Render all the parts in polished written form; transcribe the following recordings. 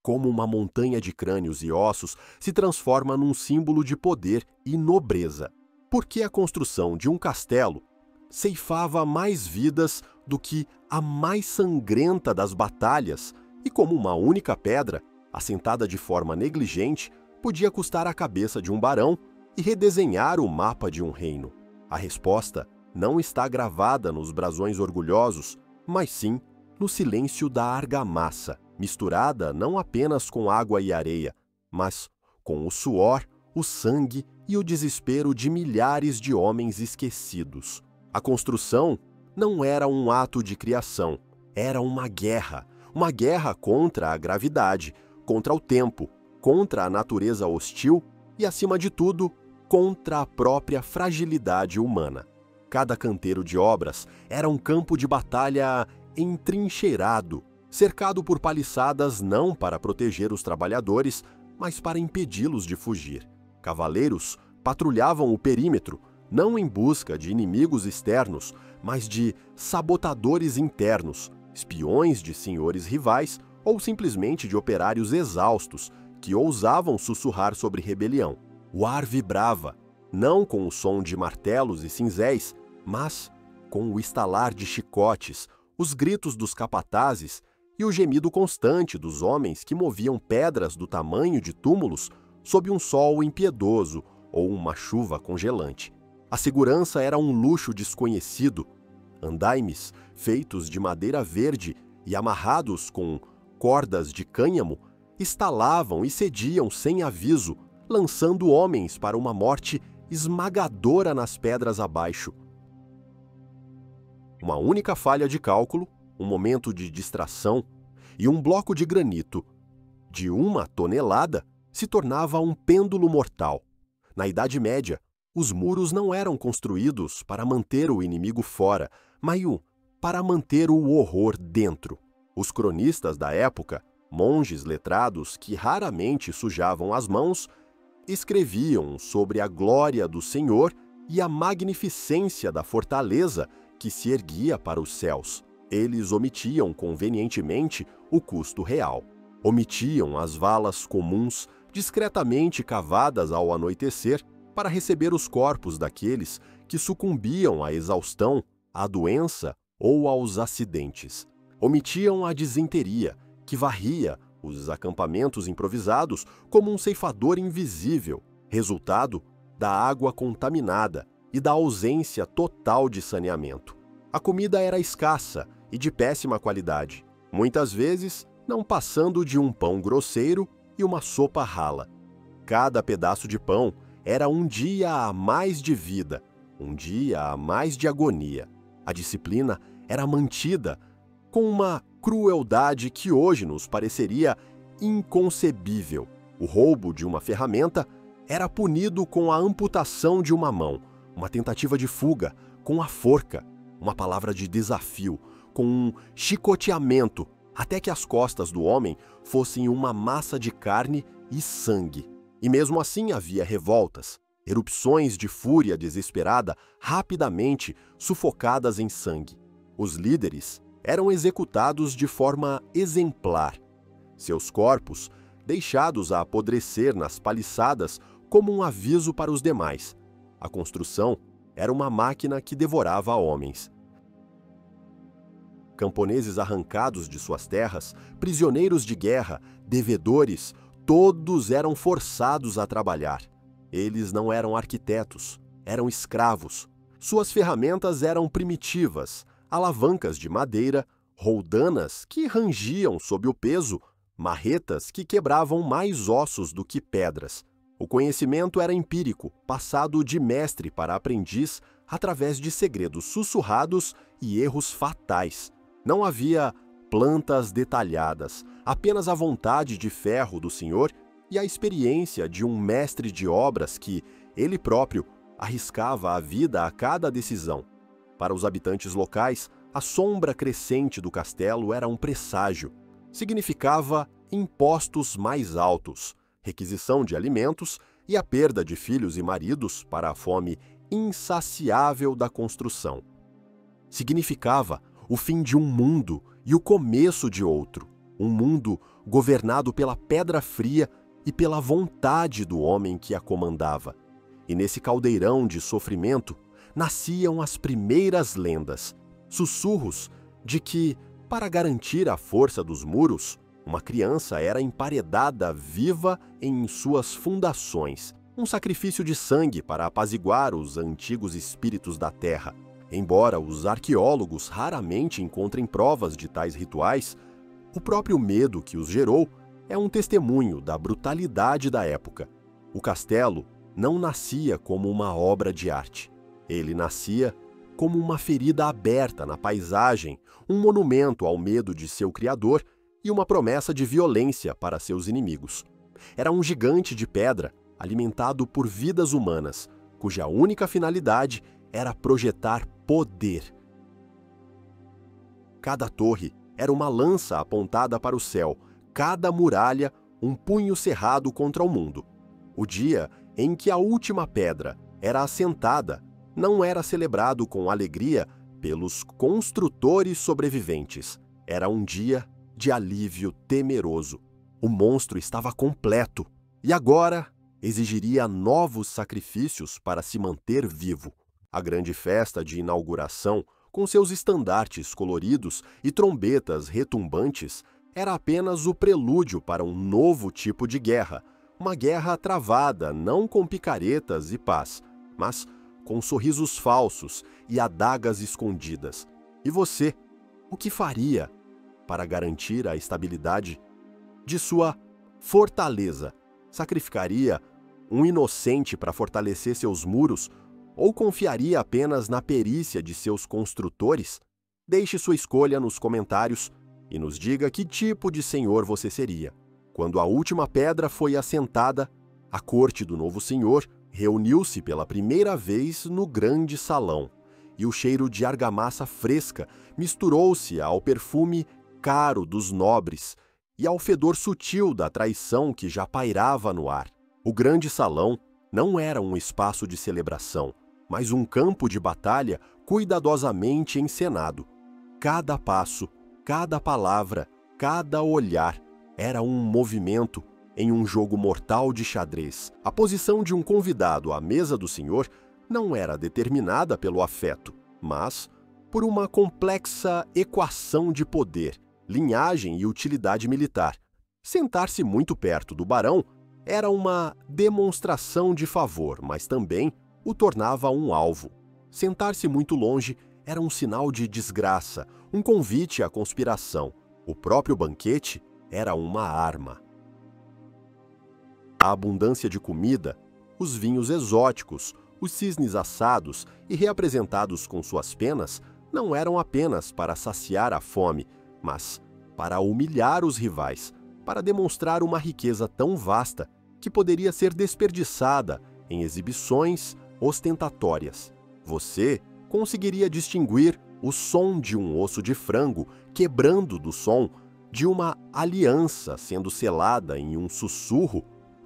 Como uma montanha de crânios e ossos se transforma num símbolo de poder e nobreza. Porque a construção de um castelo ceifava mais vidas do que a mais sangrenta das batalhas, e como uma única pedra, assentada de forma negligente, podia custar a cabeça de um barão e redesenhar o mapa de um reino. A resposta não está gravada nos brasões orgulhosos, mas sim no silêncio da argamassa, misturada não apenas com água e areia, mas com o suor, o sangue e o desespero de milhares de homens esquecidos. A construção não era um ato de criação, era uma guerra contra a gravidade, contra o tempo, contra a natureza hostil e, acima de tudo, contra a própria fragilidade humana. Cada canteiro de obras era um campo de batalha entrincheirado, cercado por paliçadas não para proteger os trabalhadores, mas para impedi-los de fugir. Cavaleiros patrulhavam o perímetro, não em busca de inimigos externos, mas de sabotadores internos, espiões de senhores rivais ou simplesmente de operários exaustos que ousavam sussurrar sobre rebelião. O ar vibrava, não com o som de martelos e cinzéis, mas com o estalar de chicotes, os gritos dos capatazes e o gemido constante dos homens que moviam pedras do tamanho de túmulos sob um sol impiedoso ou uma chuva congelante. A segurança era um luxo desconhecido. Andaimes feitos de madeira verde e amarrados com cordas de cânhamo estalavam e cediam sem aviso, lançando homens para uma morte esmagadora nas pedras abaixo. Uma única falha de cálculo, um momento de distração e um bloco de granito de 1 tonelada se tornava um pêndulo mortal. Na Idade Média, os muros não eram construídos para manter o inimigo fora, mas para manter o horror dentro. Os cronistas da época, monges letrados que raramente sujavam as mãos, escreviam sobre a glória do Senhor e a magnificência da fortaleza que se erguia para os céus. Eles omitiam convenientemente o custo real. Omitiam as valas comuns, discretamente cavadas ao anoitecer, para receber os corpos daqueles que sucumbiam à exaustão, à doença ou aos acidentes. Omitiam a disenteria, que varria os acampamentos improvisados como um ceifador invisível, resultado da água contaminada e da ausência total de saneamento. A comida era escassa e de péssima qualidade, muitas vezes não passando de um pão grosseiro e uma sopa rala. Cada pedaço de pão era um dia a mais de vida, um dia a mais de agonia. A disciplina era mantida com uma crueldade que hoje nos pareceria inconcebível. O roubo de uma ferramenta era punido com a amputação de uma mão, uma tentativa de fuga com a forca, uma palavra de desafio, com um chicoteamento, até que as costas do homem fossem uma massa de carne e sangue. E mesmo assim havia revoltas, erupções de fúria desesperada rapidamente sufocadas em sangue. Os líderes eram executados de forma exemplar. Seus corpos deixados a apodrecer nas paliçadas como um aviso para os demais. A construção era uma máquina que devorava homens. Camponeses arrancados de suas terras, prisioneiros de guerra, devedores, todos eram forçados a trabalhar. Eles não eram arquitetos, eram escravos. Suas ferramentas eram primitivas, alavancas de madeira, roldanas que rangiam sob o peso, marretas que quebravam mais ossos do que pedras. O conhecimento era empírico, passado de mestre para aprendiz através de segredos sussurrados e erros fatais. Não havia plantas detalhadas, apenas a vontade de ferro do senhor e a experiência de um mestre de obras que, ele próprio, arriscava a vida a cada decisão. Para os habitantes locais, a sombra crescente do castelo era um presságio. Significava impostos mais altos, requisição de alimentos e a perda de filhos e maridos para a fome insaciável da construção. Significava o fim de um mundo e o começo de outro, um mundo governado pela pedra fria e pela vontade do homem que a comandava. E nesse caldeirão de sofrimento nasciam as primeiras lendas, sussurros de que, para garantir a força dos muros, uma criança era emparedada viva em suas fundações, um sacrifício de sangue para apaziguar os antigos espíritos da terra. Embora os arqueólogos raramente encontrem provas de tais rituais, o próprio medo que os gerou é um testemunho da brutalidade da época. O castelo não nascia como uma obra de arte. Ele nascia como uma ferida aberta na paisagem, um monumento ao medo de seu criador e uma promessa de violência para seus inimigos. Era um gigante de pedra alimentado por vidas humanas, cuja única finalidade era projetar poder. Cada torre era uma lança apontada para o céu, cada muralha um punho cerrado contra o mundo. O dia em que a última pedra era assentada não era celebrado com alegria pelos construtores sobreviventes. Era um dia de alívio temeroso. O monstro estava completo e agora exigiria novos sacrifícios para se manter vivo. A grande festa de inauguração, com seus estandartes coloridos e trombetas retumbantes, era apenas o prelúdio para um novo tipo de guerra, uma guerra travada não com picaretas e paz, mas com sorrisos falsos e adagas escondidas. E você, o que faria para garantir a estabilidade de sua fortaleza? Sacrificaria um inocente para fortalecer seus muros ou confiaria apenas na perícia de seus construtores? Deixe sua escolha nos comentários e nos diga que tipo de senhor você seria. Quando a última pedra foi assentada, a corte do novo senhor reuniu-se pela primeira vez no grande salão, e o cheiro de argamassa fresca misturou-se ao perfume caro dos nobres e ao fedor sutil da traição que já pairava no ar. O grande salão não era um espaço de celebração, mas um campo de batalha cuidadosamente encenado. Cada passo, cada palavra, cada olhar era um movimento em um jogo mortal de xadrez. A posição de um convidado à mesa do senhor não era determinada pelo afeto, mas por uma complexa equação de poder, linhagem e utilidade militar. Sentar-se muito perto do barão era uma demonstração de favor, mas também o tornava um alvo. Sentar-se muito longe era um sinal de desgraça, um convite à conspiração. O próprio banquete era uma arma. A abundância de comida, os vinhos exóticos, os cisnes assados e reapresentados com suas penas não eram apenas para saciar a fome, mas para humilhar os rivais, para demonstrar uma riqueza tão vasta que poderia ser desperdiçada em exibições ostentatórias. Você conseguiria distinguir o som de um osso de frango quebrando do som de uma aliança sendo selada em um sussurro,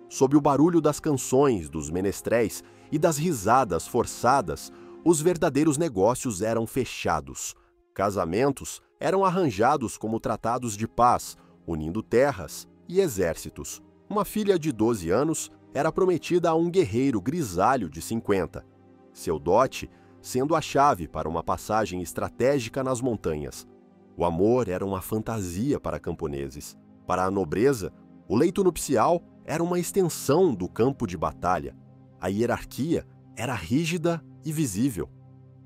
sob o barulho das canções, dos menestréis e das risadas forçadas. Os verdadeiros negócios eram fechados. Casamentos eram arranjados como tratados de paz, unindo terras e exércitos. Uma filha de 12 anos era prometida a um guerreiro grisalho de 50. Seu dote sendo a chave para uma passagem estratégica nas montanhas. O amor era uma fantasia para camponeses. Para a nobreza, o leito nupcial era uma extensão do campo de batalha. A hierarquia era rígida e visível.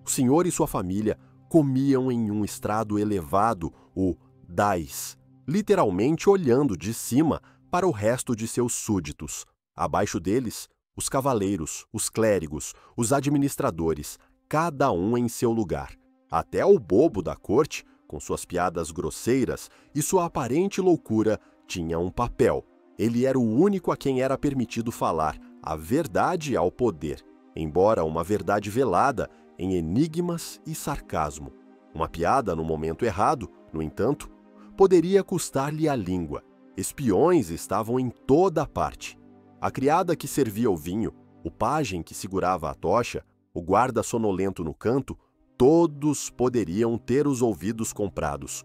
O senhor e sua família comiam em um estrado elevado, o dais, literalmente olhando de cima para o resto de seus súditos. Abaixo deles, os cavaleiros, os clérigos, os administradores, cada um em seu lugar. Até o bobo da corte, com suas piadas grosseiras e sua aparente loucura, tinha um papel. Ele era o único a quem era permitido falar a verdade ao poder, embora uma verdade velada em enigmas e sarcasmo. Uma piada no momento errado, no entanto, poderia custar-lhe a língua. Espiões estavam em toda parte. A criada que servia o vinho, o pajem que segurava a tocha, o guarda sonolento no canto, todos poderiam ter os ouvidos comprados.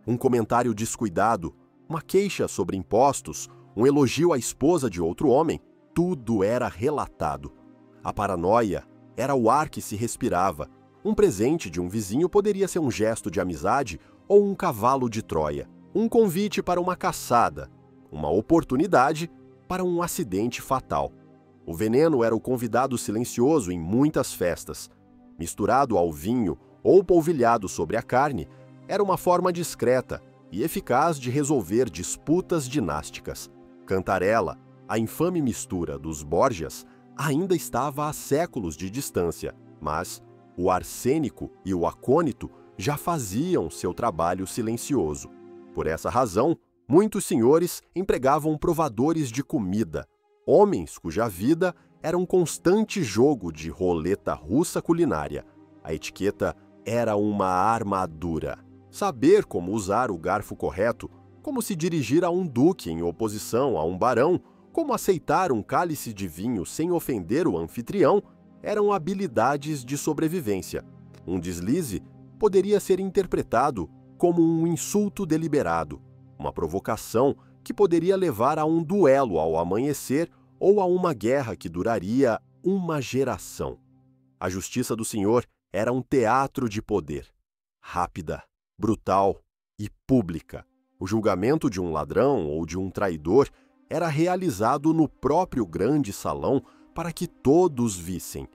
Um comentário descuidado, uma queixa sobre impostos, um elogio à esposa de outro homem, tudo era relatado. A paranoia era o ar que se respirava. Um presente de um vizinho poderia ser um gesto de amizade ou um cavalo de Troia, um convite para uma caçada, uma oportunidade para um acidente fatal. O veneno era o convidado silencioso em muitas festas. Misturado ao vinho ou polvilhado sobre a carne, era uma forma discreta e eficaz de resolver disputas dinásticas. Cantarela, a infame mistura dos Borgias, ainda estava a séculos de distância, mas o arsênico e o acônito já faziam seu trabalho silencioso. Por essa razão, muitos senhores empregavam provadores de comida, homens cuja vida era um constante jogo de roleta russa culinária. A etiqueta era uma armadura. Saber como usar o garfo correto, como se dirigir a um duque em oposição a um barão, como aceitar um cálice de vinho sem ofender o anfitrião, eram habilidades de sobrevivência. Um deslize poderia ser interpretado como um insulto deliberado, uma provocação que poderia levar a um duelo ao amanhecer ou a uma guerra que duraria uma geração. A justiça do Senhor era um teatro de poder, rápida, brutal e pública. O julgamento de um ladrão ou de um traidor era realizado no próprio grande salão para que todos vissem.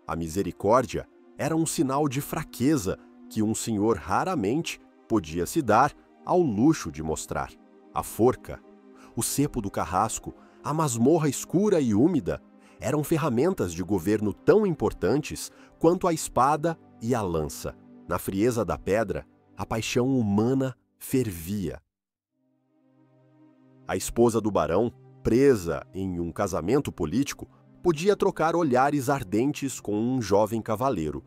A misericórdia era um sinal de fraqueza que um senhor raramente podia se dar ao luxo de mostrar. A forca, o cepo do carrasco, a masmorra escura e úmida eram ferramentas de governo tão importantes quanto a espada e a lança. Na frieza da pedra, a paixão humana fervia. A esposa do barão, presa em um casamento político, podia trocar olhares ardentes com um jovem cavaleiro.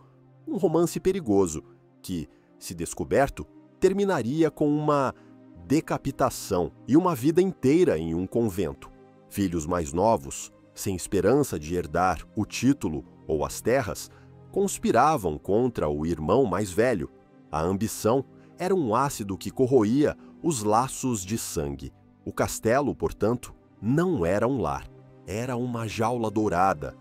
Um romance perigoso que, se descoberto, terminaria com uma decapitação e uma vida inteira em um convento. Filhos mais novos, sem esperança de herdar o título ou as terras, conspiravam contra o irmão mais velho. A ambição era um ácido que corroía os laços de sangue. O castelo, portanto, não era um lar, era uma jaula dourada,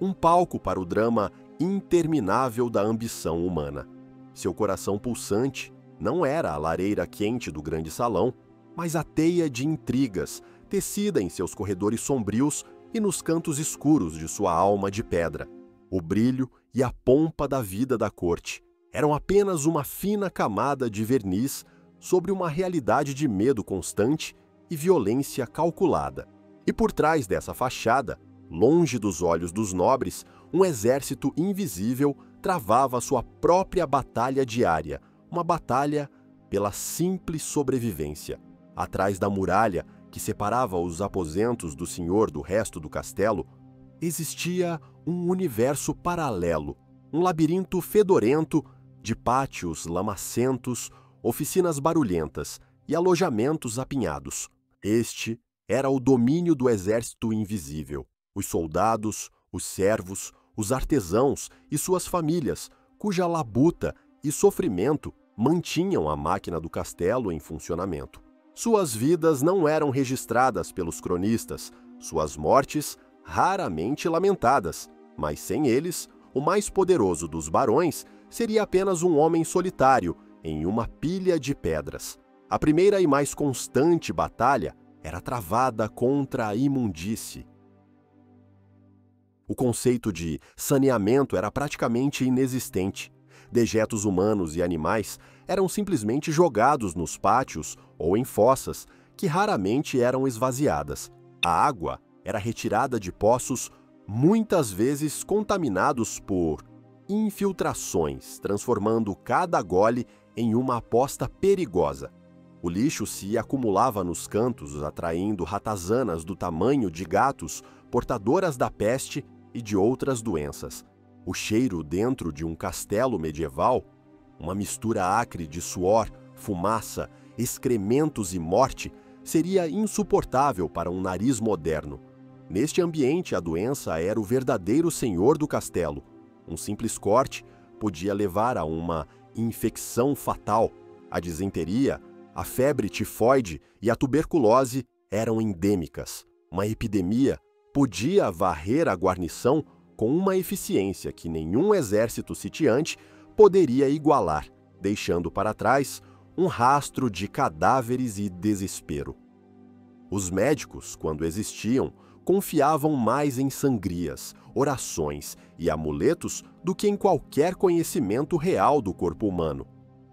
um palco para o drama interminável da ambição humana. Seu coração pulsante não era a lareira quente do grande salão, mas a teia de intrigas tecida em seus corredores sombrios e nos cantos escuros de sua alma de pedra. O brilho e a pompa da vida da corte eram apenas uma fina camada de verniz sobre uma realidade de medo constante e violência calculada. E por trás dessa fachada, longe dos olhos dos nobres, um exército invisível travava sua própria batalha diária, uma batalha pela simples sobrevivência. Atrás da muralha que separava os aposentos do senhor do resto do castelo, existia um universo paralelo, um labirinto fedorento de pátios lamacentos, oficinas barulhentas e alojamentos apinhados. Este era o domínio do exército invisível. Os soldados, os servos, os artesãos e suas famílias, cuja labuta e sofrimento mantinham a máquina do castelo em funcionamento. Suas vidas não eram registradas pelos cronistas, suas mortes raramente lamentadas, mas sem eles, o mais poderoso dos barões seria apenas um homem solitário em uma pilha de pedras. A primeira e mais constante batalha era travada contra a imundície. O conceito de saneamento era praticamente inexistente. Dejetos humanos e animais eram simplesmente jogados nos pátios ou em fossas, que raramente eram esvaziadas. A água era retirada de poços muitas vezes contaminados por infiltrações, transformando cada gole em uma aposta perigosa. O lixo se acumulava nos cantos, atraindo ratazanas do tamanho de gatos portadoras da peste e de outras doenças. O cheiro dentro de um castelo medieval, uma mistura acre de suor, fumaça, excrementos e morte, seria insuportável para um nariz moderno. Neste ambiente, a doença era o verdadeiro senhor do castelo. Um simples corte podia levar a uma infecção fatal. A disenteria, A febre tifoide e a tuberculose eram endêmicas. Uma epidemia podia varrer a guarnição com uma eficiência que nenhum exército sitiante poderia igualar, deixando para trás um rastro de cadáveres e desespero. Os médicos, quando existiam, confiavam mais em sangrias, orações e amuletos do que em qualquer conhecimento real do corpo humano.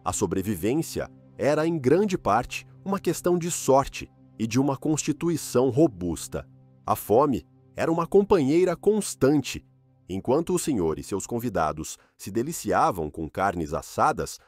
A sobrevivência era, em grande parte, uma questão de sorte e de uma constituição robusta. A fome era uma companheira constante. Enquanto o senhor e seus convidados se deliciavam com carnes assadas,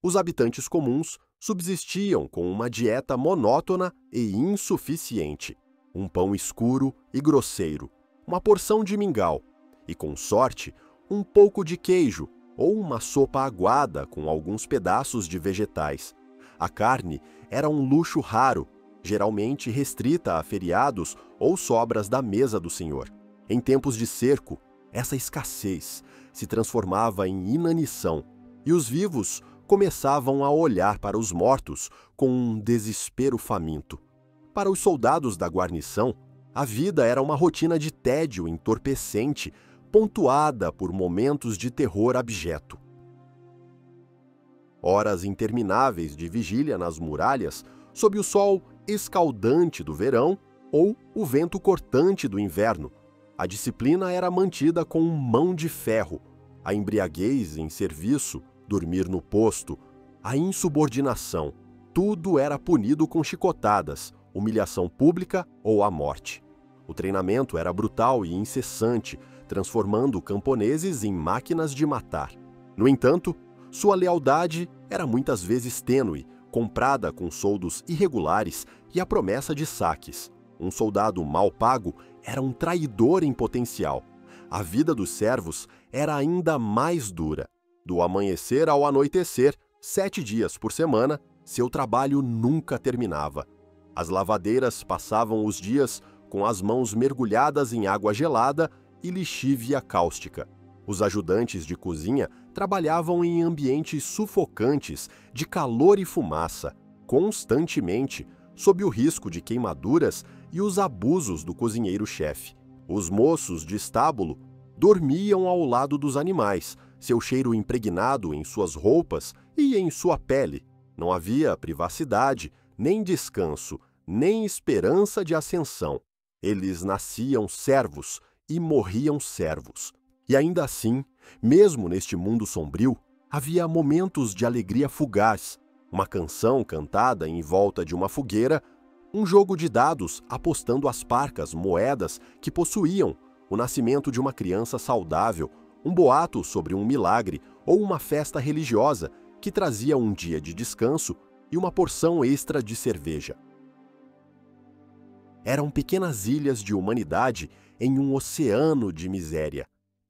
os habitantes comuns subsistiam com uma dieta monótona e insuficiente. Um pão escuro e grosseiro, uma porção de mingau e, com sorte, um pouco de queijo ou uma sopa aguada com alguns pedaços de vegetais. A carne era um luxo raro, geralmente restrita a feriados ou sobras da mesa do senhor. Em tempos de cerco, essa escassez se transformava em inanição e os vivos começavam a olhar para os mortos com um desespero faminto. Para os soldados da guarnição, a vida era uma rotina de tédio entorpecente, pontuada por momentos de terror abjeto. Horas intermináveis de vigília nas muralhas, sob o sol escaldante do verão ou o vento cortante do inverno. A disciplina era mantida com mão de ferro. A embriaguez em serviço, dormir no posto, a insubordinação, tudo era punido com chicotadas, humilhação pública ou a morte. O treinamento era brutal e incessante, transformando camponeses em máquinas de matar. No entanto, sua lealdade era muitas vezes tênue, comprada com soldos irregulares e a promessa de saques. Um soldado mal pago era um traidor em potencial. A vida dos servos era ainda mais dura. Do amanhecer ao anoitecer, 7 dias por semana, seu trabalho nunca terminava. As lavadeiras passavam os dias com as mãos mergulhadas em água gelada e lixívia cáustica. Os ajudantes de cozinha trabalhavam em ambientes sufocantes de calor e fumaça, constantemente, sob o risco de queimaduras e os abusos do cozinheiro-chefe. Os moços de estábulo dormiam ao lado dos animais, seu cheiro impregnado em suas roupas e em sua pele. Não havia privacidade, nem descanso, nem esperança de ascensão. Eles nasciam servos e morriam servos. E ainda assim, mesmo neste mundo sombrio, havia momentos de alegria fugaz, uma canção cantada em volta de uma fogueira, um jogo de dados apostando as parcas moedas que possuíam, o nascimento de uma criança saudável, um boato sobre um milagre ou uma festa religiosa que trazia um dia de descanso e uma porção extra de cerveja. Eram pequenas ilhas de humanidade em um oceano de miséria.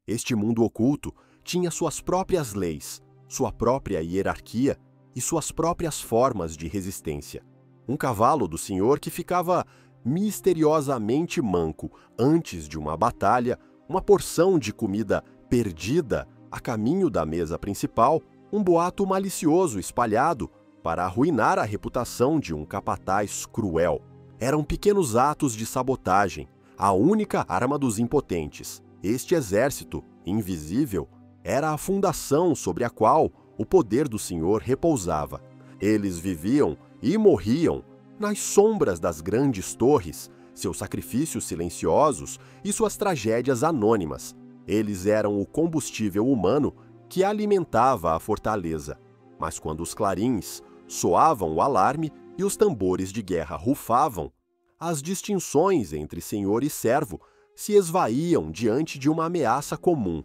Este mundo oculto tinha suas próprias leis, sua própria hierarquia e suas próprias formas de resistência. Um cavalo do senhor que ficava misteriosamente manco antes de uma batalha, uma porção de comida perdida a caminho da mesa principal, um boato malicioso espalhado para arruinar a reputação de um capataz cruel. Eram pequenos atos de sabotagem, a única arma dos impotentes. Este exército, invisível, era a fundação sobre a qual o poder do senhor repousava. Eles viviam e morriam nas sombras das grandes torres, seus sacrifícios silenciosos e suas tragédias anônimas. Eles eram o combustível humano que alimentava a fortaleza. Mas quando os clarins soavam o alarme e os tambores de guerra rufavam, as distinções entre senhor e servo se esvaíam diante de uma ameaça comum.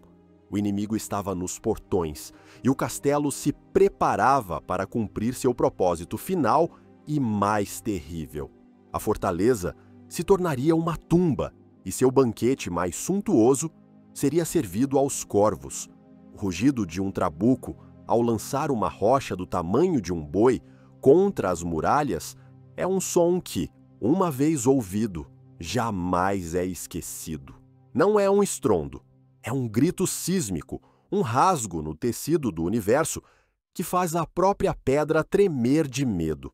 O inimigo estava nos portões e o castelo se preparava para cumprir seu propósito final e mais terrível. A fortaleza se tornaria uma tumba e seu banquete mais suntuoso seria servido aos corvos. O rugido de um trabuco, ao lançar uma rocha do tamanho de um boi contra as muralhas, é um som que, uma vez ouvido, jamais é esquecido. Não é um estrondo, é um grito sísmico, um rasgo no tecido do universo que faz a própria pedra tremer de medo.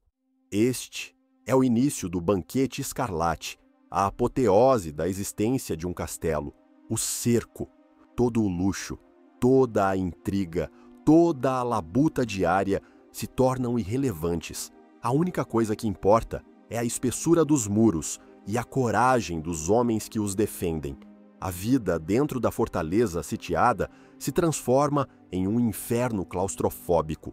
Este é o início do banquete escarlate, a apoteose da existência de um castelo, o cerco, todo o luxo, toda a intriga, toda a labuta diária se tornam irrelevantes. A única coisa que importa é a espessura dos muros e a coragem dos homens que os defendem. A vida dentro da fortaleza sitiada se transforma em um inferno claustrofóbico.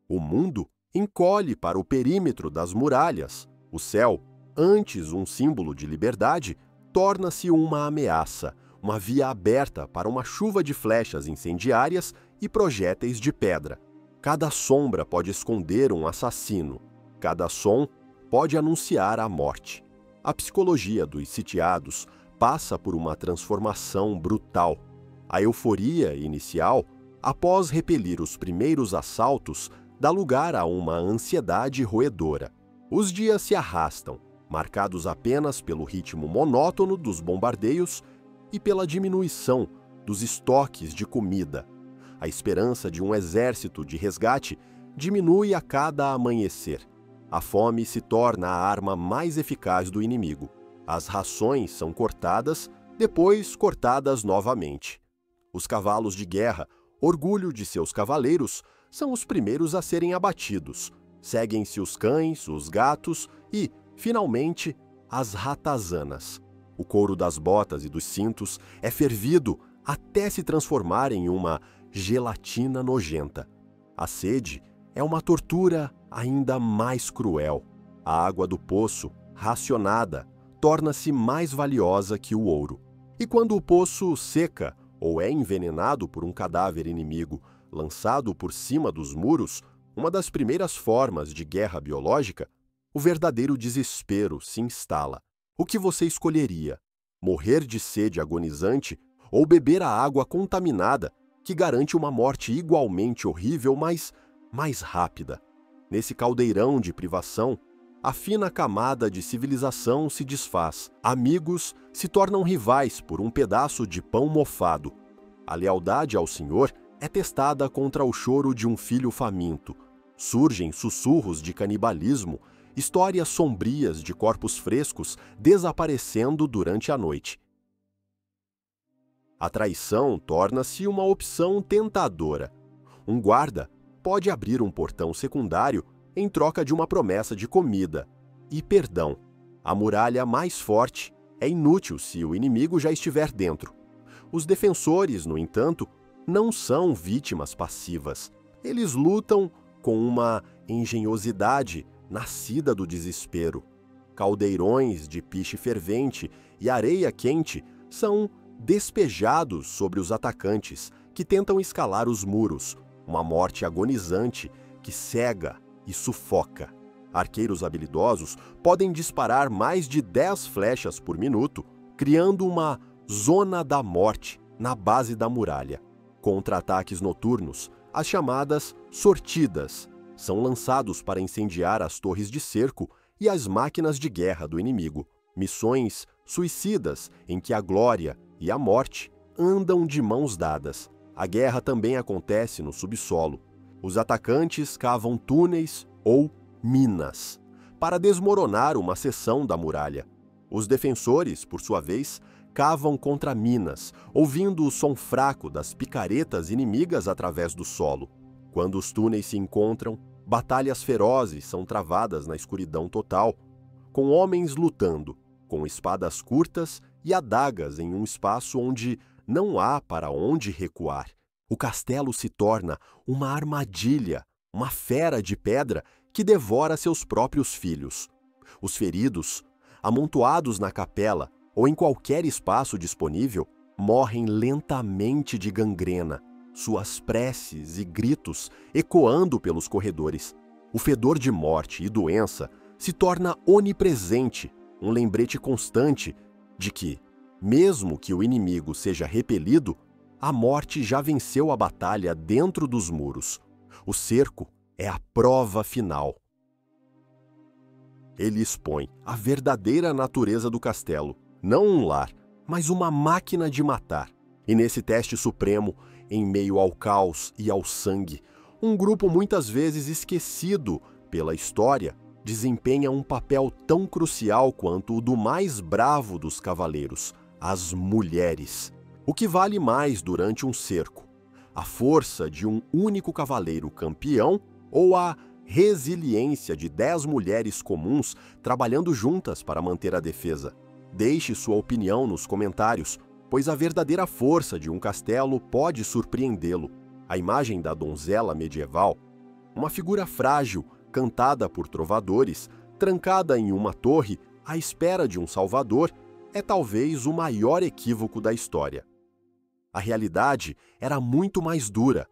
O mundo encolhe para o perímetro das muralhas. O céu, antes um símbolo de liberdade, torna-se uma ameaça, uma via aberta para uma chuva de flechas incendiárias e projéteis de pedra. Cada sombra pode esconder um assassino. Cada som pode anunciar a morte. A psicologia dos sitiados passa por uma transformação brutal. A euforia inicial, após repelir os primeiros assaltos, dá lugar a uma ansiedade roedora. Os dias se arrastam, marcados apenas pelo ritmo monótono dos bombardeios e pela diminuição dos estoques de comida. A esperança de um exército de resgate diminui a cada amanhecer. A fome se torna a arma mais eficaz do inimigo. As rações são cortadas, depois cortadas novamente. Os cavalos de guerra, orgulho de seus cavaleiros, são os primeiros a serem abatidos. Seguem-se os cães, os gatos e, finalmente, as ratazanas. O couro das botas e dos cintos é fervido até se transformar em uma gelatina nojenta. A sede é uma tortura ainda mais cruel. A água do poço, racionada, torna-se mais valiosa que o ouro. E quando o poço seca ou é envenenado por um cadáver inimigo lançado por cima dos muros, uma das primeiras formas de guerra biológica, o verdadeiro desespero se instala. O que você escolheria? Morrer de sede agonizante ou beber a água contaminada, que garante uma morte igualmente horrível, mas mais rápida? Nesse caldeirão de privação, a fina camada de civilização se desfaz. Amigos se tornam rivais por um pedaço de pão mofado. A lealdade ao Senhor é testada contra o choro de um filho faminto. Surgem sussurros de canibalismo, histórias sombrias de corpos frescos desaparecendo durante a noite. A traição torna-se uma opção tentadora. Um guarda pode abrir um portão secundário em troca de uma promessa de comida e perdão. A muralha mais forte é inútil se o inimigo já estiver dentro. Os defensores, no entanto, não são vítimas passivas. Eles lutam com uma engenhosidade nascida do desespero. Caldeirões de piche fervente e areia quente são despejados sobre os atacantes que tentam escalar os muros, uma morte agonizante que cega e sufoca. Arqueiros habilidosos podem disparar mais de 10 flechas por minuto, criando uma zona da morte na base da muralha. Contra-ataques noturnos, as chamadas sortidas, são lançados para incendiar as torres de cerco e as máquinas de guerra do inimigo. Missões suicidas em que a glória e a morte andam de mãos dadas. A guerra também acontece no subsolo. Os atacantes cavam túneis ou minas para desmoronar uma seção da muralha. Os defensores, por sua vez, cavam contra minas, ouvindo o som fraco das picaretas inimigas através do solo. Quando os túneis se encontram, batalhas ferozes são travadas na escuridão total, com homens lutando, com espadas curtas e adagas em um espaço onde não há para onde recuar. O castelo se torna uma armadilha, uma fera de pedra que devora seus próprios filhos. Os feridos, amontoados na capela ou em qualquer espaço disponível, morrem lentamente de gangrena, suas preces e gritos ecoando pelos corredores. O fedor de morte e doença se torna onipresente, um lembrete constante de que, mesmo que o inimigo seja repelido, a morte já venceu a batalha dentro dos muros. O cerco é a prova final. Ele expõe a verdadeira natureza do castelo, não um lar, mas uma máquina de matar. E nesse teste supremo, em meio ao caos e ao sangue, Um grupo muitas vezes esquecido pela história desempenha um papel tão crucial quanto o do mais bravo dos cavaleiros, as mulheres. O que vale mais durante um cerco? A força de um único cavaleiro campeão ou a resiliência de 10 mulheres comuns trabalhando juntas para manter a defesa? Deixe sua opinião nos comentários, pois a verdadeira força de um castelo pode surpreendê-lo. A imagem da donzela medieval, uma figura frágil, cantada por trovadores, trancada em uma torre à espera de um salvador, é talvez o maior equívoco da história. A realidade era muito mais dura,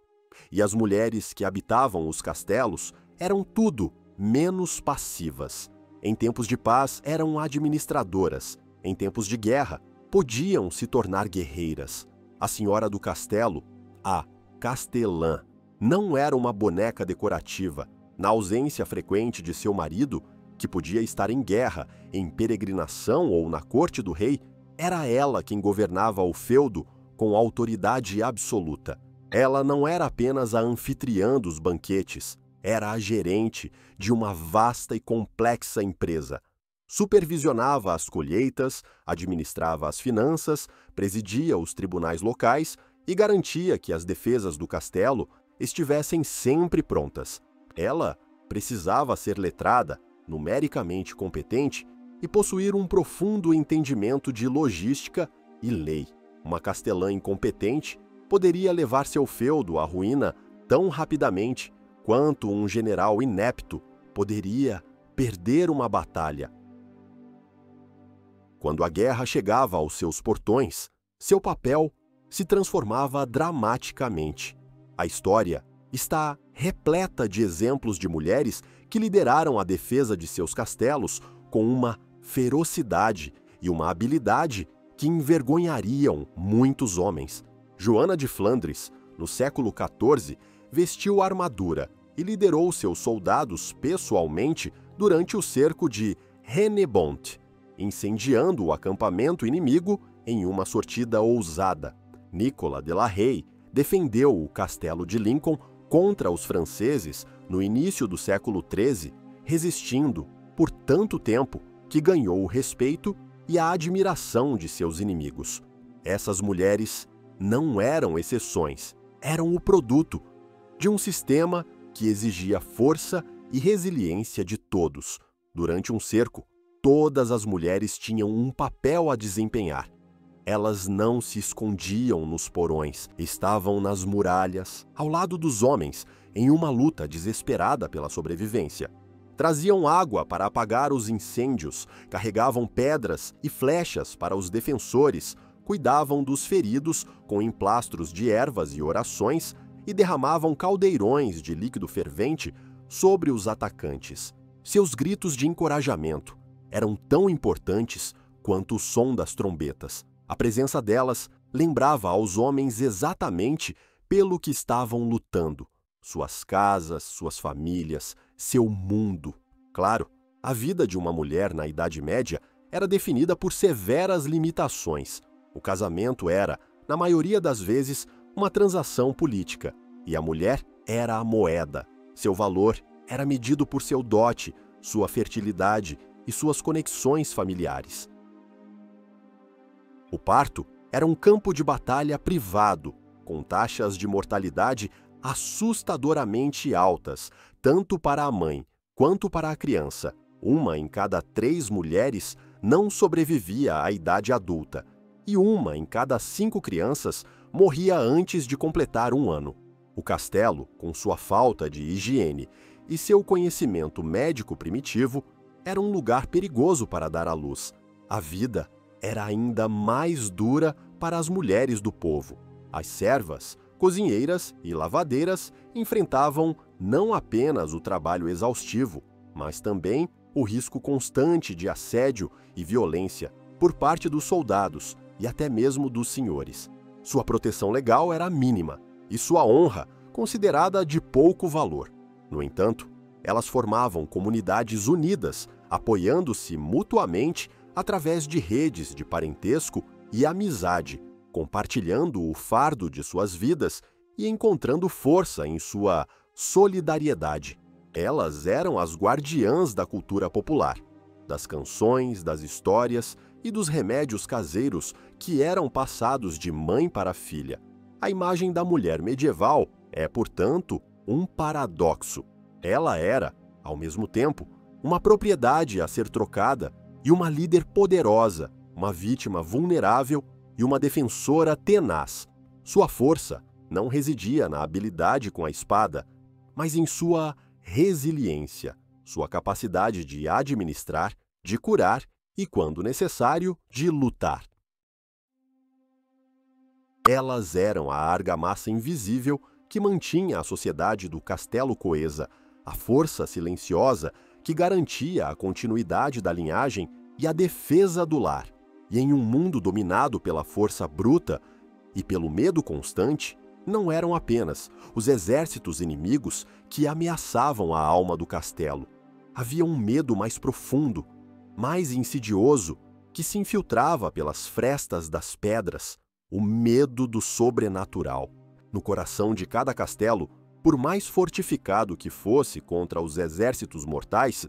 e as mulheres que habitavam os castelos eram tudo menos passivas. Em tempos de paz, eram administradoras. Em tempos de guerra, podiam se tornar guerreiras. A senhora do castelo, a castelã, não era uma boneca decorativa. Na ausência frequente de seu marido, que podia estar em guerra, em peregrinação ou na corte do rei, era ela quem governava o feudo com autoridade absoluta. Ela não era apenas a anfitriã dos banquetes, era a gerente de uma vasta e complexa empresa. Supervisionava as colheitas, administrava as finanças, presidia os tribunais locais e garantia que as defesas do castelo estivessem sempre prontas. Ela precisava ser letrada, numericamente competente e possuir um profundo entendimento de logística e lei. Uma castelã incompetente poderia levar seu feudo à ruína tão rapidamente quanto um general inepto poderia perder uma batalha. Quando a guerra chegava aos seus portões, seu papel se transformava dramaticamente. A história está repleta de exemplos de mulheres que lideraram a defesa de seus castelos com uma ferocidade e uma habilidade que envergonhariam muitos homens. Joana de Flandres, no século XIV, vestiu armadura e liderou seus soldados pessoalmente durante o cerco de Hennebont, incendiando o acampamento inimigo em uma sortida ousada. Nicolas de la Rey defendeu o castelo de Lincoln contra os franceses no início do século XIII, resistindo por tanto tempo que ganhou o respeito e a admiração de seus inimigos. Essas mulheres não eram exceções, eram o produto de um sistema que exigia força e resiliência de todos. Durante um cerco, todas as mulheres tinham um papel a desempenhar. Elas não se escondiam nos porões, estavam nas muralhas, ao lado dos homens, em uma luta desesperada pela sobrevivência. Traziam água para apagar os incêndios, carregavam pedras e flechas para os defensores, cuidavam dos feridos com emplastros de ervas e orações e derramavam caldeirões de líquido fervente sobre os atacantes. Seus gritos de encorajamento eram tão importantes quanto o som das trombetas. A presença delas lembrava aos homens exatamente pelo que estavam lutando: suas casas, suas famílias, seu mundo. Claro, a vida de uma mulher na Idade Média era definida por severas limitações. O casamento era, na maioria das vezes, uma transação política, e a mulher era a moeda. Seu valor era medido por seu dote, sua fertilidade e suas conexões familiares. O parto era um campo de batalha privado, com taxas de mortalidade assustadoramente altas, tanto para a mãe quanto para a criança. 1 em cada 3 mulheres não sobrevivia à idade adulta, e 1 em cada 5 crianças morria antes de completar 1 ano. O castelo, com sua falta de higiene e seu conhecimento médico primitivo, era um lugar perigoso para dar à luz. A vida era ainda mais dura para as mulheres do povo. As servas, cozinheiras e lavadeiras enfrentavam não apenas o trabalho exaustivo, mas também o risco constante de assédio e violência por parte dos soldados e até mesmo dos senhores. Sua proteção legal era mínima e sua honra considerada de pouco valor. No entanto, elas formavam comunidades unidas, apoiando-se mutuamente através de redes de parentesco e amizade, compartilhando o fardo de suas vidas e encontrando força em sua solidariedade. Elas eram as guardiãs da cultura popular, das canções, das histórias e dos remédios caseiros que eram passados de mãe para filha. A imagem da mulher medieval é, portanto, um paradoxo. Ela era, ao mesmo tempo, uma propriedade a ser trocada e uma líder poderosa, uma vítima vulnerável e uma defensora tenaz. Sua força não residia na habilidade com a espada, mas em sua resiliência, sua capacidade de administrar, de curar e, quando necessário, de lutar. Elas eram a argamassa invisível que mantinha a sociedade do castelo coesa, a força silenciosa que garantia a continuidade da linhagem e a defesa do lar. E em um mundo dominado pela força bruta e pelo medo constante, não eram apenas os exércitos inimigos que ameaçavam a alma do castelo. Havia um medo mais profundo, mais insidioso, que se infiltrava pelas frestas das pedras, o medo do sobrenatural. No coração de cada castelo, por mais fortificado que fosse contra os exércitos mortais,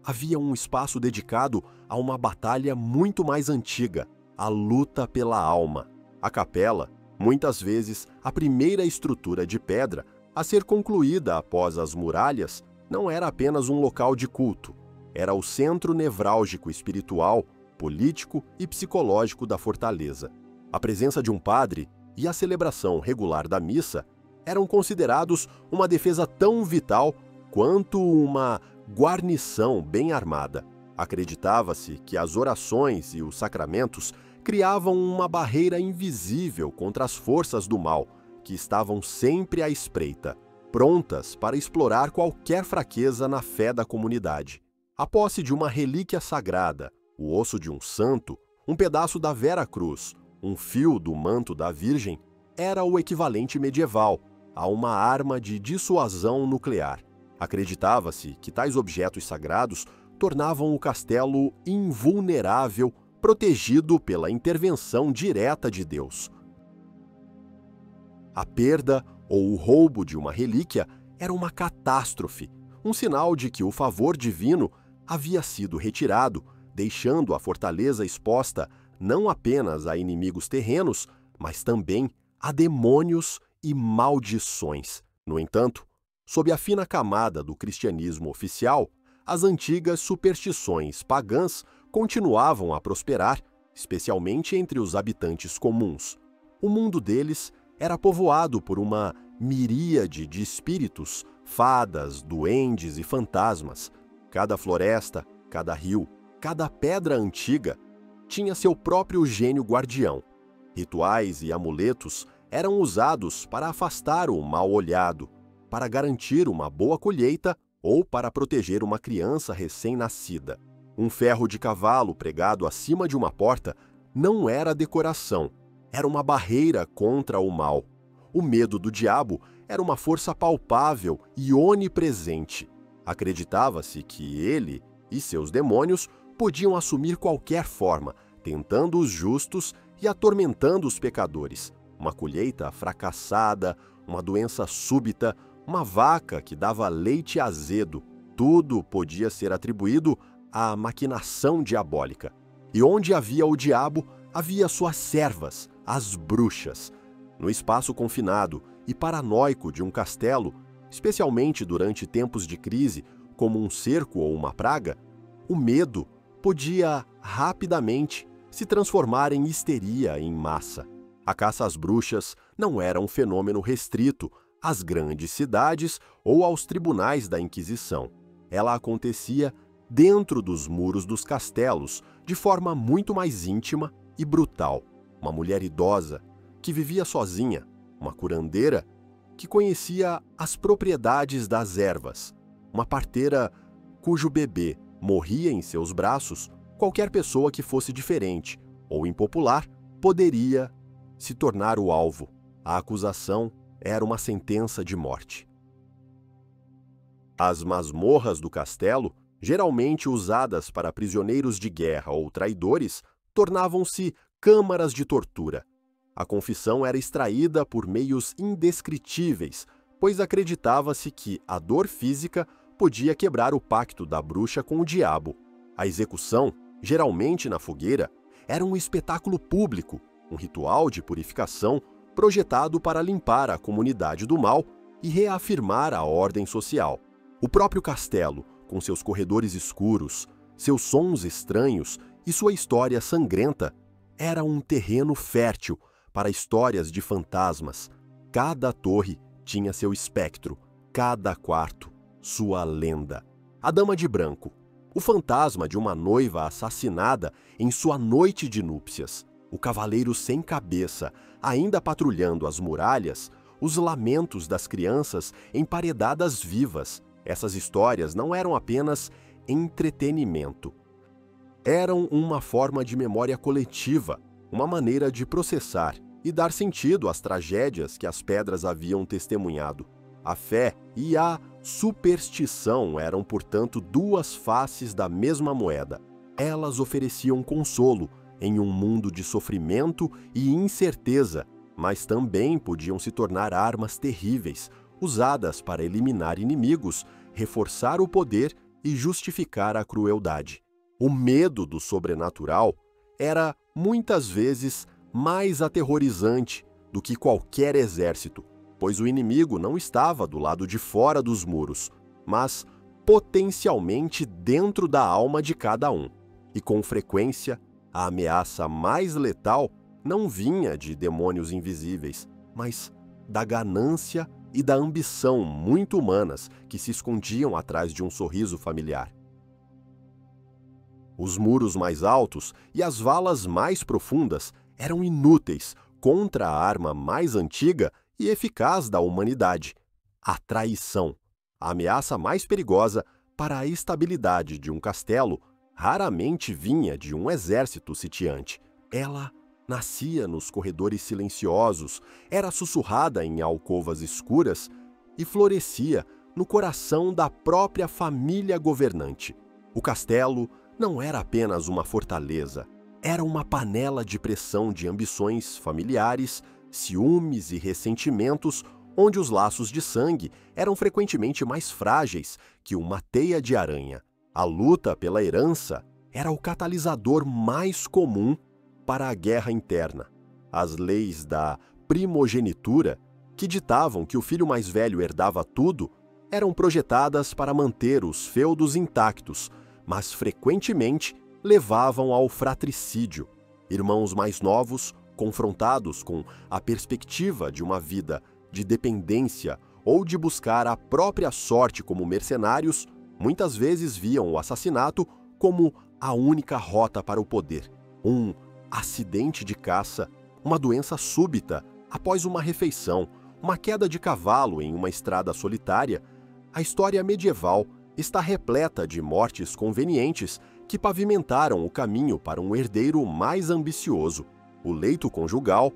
havia um espaço dedicado a uma batalha muito mais antiga, a luta pela alma. A capela, muitas vezes a primeira estrutura de pedra a ser concluída após as muralhas, não era apenas um local de culto, era o centro nevrálgico espiritual, político e psicológico da fortaleza. A presença de um padre e a celebração regular da missa eram considerados uma defesa tão vital quanto uma guarnição bem armada. Acreditava-se que as orações e os sacramentos criavam uma barreira invisível contra as forças do mal, que estavam sempre à espreita, prontas para explorar qualquer fraqueza na fé da comunidade. A posse de uma relíquia sagrada, o osso de um santo, um pedaço da Vera Cruz, um fio do manto da Virgem, era o equivalente medieval a uma arma de dissuasão nuclear. Acreditava-se que tais objetos sagrados tornavam o castelo invulnerável, protegido pela intervenção direta de Deus. A perda ou o roubo de uma relíquia era uma catástrofe, um sinal de que o favor divino havia sido retirado, deixando a fortaleza exposta não apenas a inimigos terrenos, mas também a demônios e maldições. No entanto, sob a fina camada do cristianismo oficial, as antigas superstições pagãs continuavam a prosperar, especialmente entre os habitantes comuns. O mundo deles era povoado por uma miríade de espíritos, fadas, duendes e fantasmas. Cada floresta, cada rio, cada pedra antiga tinha seu próprio gênio guardião. Rituais e amuletos eram usados para afastar o mal-olhado, para garantir uma boa colheita ou para proteger uma criança recém-nascida. Um ferro de cavalo pregado acima de uma porta não era decoração, era uma barreira contra o mal. O medo do diabo era uma força palpável e onipresente. Acreditava-se que ele e seus demônios podiam assumir qualquer forma, tentando os justos e atormentando os pecadores. Uma colheita fracassada, uma doença súbita, uma vaca que dava leite azedo, tudo podia ser atribuído à maquinação diabólica. E onde havia o diabo, havia suas servas, as bruxas. No espaço confinado e paranoico de um castelo, especialmente durante tempos de crise, como um cerco ou uma praga, o medo podia rapidamente se transformar em histeria em massa. A caça às bruxas não era um fenômeno restrito às grandes cidades ou aos tribunais da Inquisição. Ela acontecia dentro dos muros dos castelos, de forma muito mais íntima e brutal. Uma mulher idosa que vivia sozinha, uma curandeira que conhecia as propriedades das ervas, uma parteira cujo bebê morria em seus braços. Qualquer pessoa que fosse diferente ou impopular poderia se tornar o alvo. A acusação era uma sentença de morte. As masmorras do castelo, geralmente usadas para prisioneiros de guerra ou traidores, tornavam-se câmaras de tortura. A confissão era extraída por meios indescritíveis, pois acreditava-se que a dor física podia quebrar o pacto da bruxa com o diabo. A execução, geralmente na fogueira, era um espetáculo público, um ritual de purificação projetado para limpar a comunidade do mal e reafirmar a ordem social. O próprio castelo, com seus corredores escuros, seus sons estranhos e sua história sangrenta, era um terreno fértil para histórias de fantasmas. Cada torre tinha seu espectro, cada quarto sua lenda. A Dama de Branco, o fantasma de uma noiva assassinada em sua noite de núpcias. O Cavaleiro Sem Cabeça, ainda patrulhando as muralhas, os lamentos das crianças emparedadas vivas. Essas histórias não eram apenas entretenimento. Eram uma forma de memória coletiva, uma maneira de processar e dar sentido às tragédias que as pedras haviam testemunhado. A fé e a superstição eram, portanto, duas faces da mesma moeda. Elas ofereciam consolo em um mundo de sofrimento e incerteza, mas também podiam se tornar armas terríveis, usadas para eliminar inimigos, reforçar o poder e justificar a crueldade. O medo do sobrenatural era, muitas vezes, mais aterrorizante do que qualquer exército, pois o inimigo não estava do lado de fora dos muros, mas potencialmente dentro da alma de cada um. E com frequência, a ameaça mais letal não vinha de demônios invisíveis, mas da ganância e da ambição muito humanas que se escondiam atrás de um sorriso familiar. Os muros mais altos e as valas mais profundas eram inúteis contra a arma mais antiga e eficaz da humanidade, a traição. A ameaça mais perigosa para a estabilidade de um castelo raramente vinha de um exército sitiante. Ela nascia nos corredores silenciosos, era sussurrada em alcovas escuras e florescia no coração da própria família governante. O castelo não era apenas uma fortaleza, era uma panela de pressão de ambições familiares, ciúmes e ressentimentos, onde os laços de sangue eram frequentemente mais frágeis que uma teia de aranha. A luta pela herança era o catalisador mais comum para a guerra interna. As leis da primogenitura, que ditavam que o filho mais velho herdava tudo, eram projetadas para manter os feudos intactos, mas frequentemente levavam ao fratricídio. Irmãos mais novos, confrontados com a perspectiva de uma vida de dependência ou de buscar a própria sorte como mercenários, muitas vezes viam o assassinato como a única rota para o poder. Um acidente de caça, uma doença súbita após uma refeição, uma queda de cavalo em uma estrada solitária. A história medieval está repleta de mortes convenientes que pavimentaram o caminho para um herdeiro mais ambicioso. O leito conjugal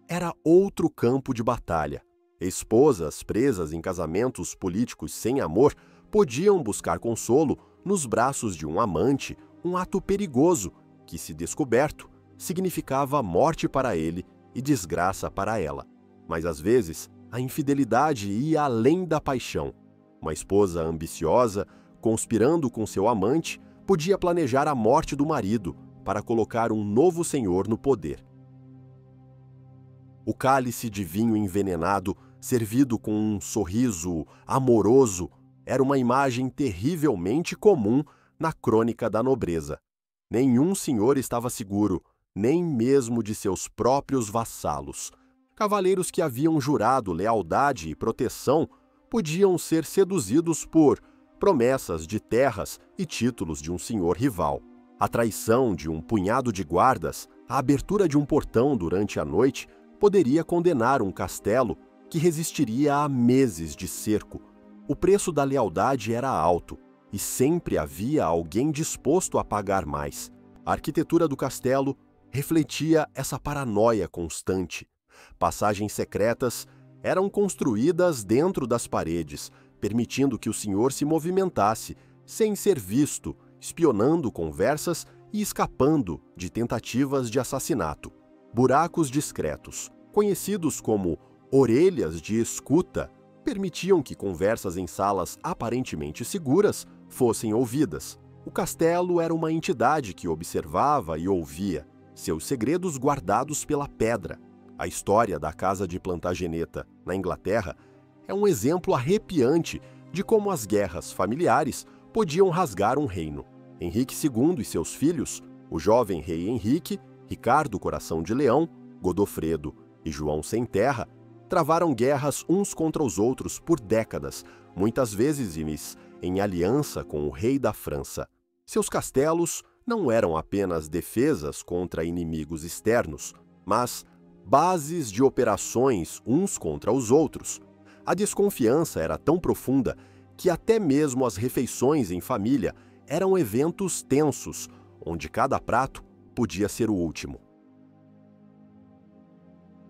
era outro campo de batalha. Esposas presas em casamentos políticos sem amor podiam buscar consolo nos braços de um amante, um ato perigoso que, se descoberto, significava morte para ele e desgraça para ela. Mas às vezes, a infidelidade ia além da paixão. Uma esposa ambiciosa, conspirando com seu amante, podia planejar a morte do marido para colocar um novo senhor no poder. O cálice de vinho envenenado, servido com um sorriso amoroso, era uma imagem terrivelmente comum na crônica da nobreza. Nenhum senhor estava seguro, nem mesmo de seus próprios vassalos. Cavaleiros que haviam jurado lealdade e proteção podiam ser seduzidos por promessas de terras e títulos de um senhor rival. A traição de um punhado de guardas, a abertura de um portão durante a noite, poderia condenar um castelo que resistiria a meses de cerco. O preço da lealdade era alto, e sempre havia alguém disposto a pagar mais. A arquitetura do castelo refletia essa paranoia constante. Passagens secretas eram construídas dentro das paredes, permitindo que o senhor se movimentasse sem ser visto, espionando conversas e escapando de tentativas de assassinato. Buracos discretos, conhecidos como orelhas de escuta, permitiam que conversas em salas aparentemente seguras fossem ouvidas. O castelo era uma entidade que observava e ouvia, seus segredos guardados pela pedra. A história da Casa de Plantageneta, na Inglaterra, é um exemplo arrepiante de como as guerras familiares podiam rasgar um reino. Henrique II e seus filhos, o jovem rei Henrique, Ricardo Coração de Leão, Godofredo e João Sem Terra, travaram guerras uns contra os outros por décadas, muitas vezes em aliança com o rei da França. Seus castelos não eram apenas defesas contra inimigos externos, mas bases de operações uns contra os outros. A desconfiança era tão profunda que até mesmo as refeições em família eram eventos tensos, onde cada prato podia ser o último.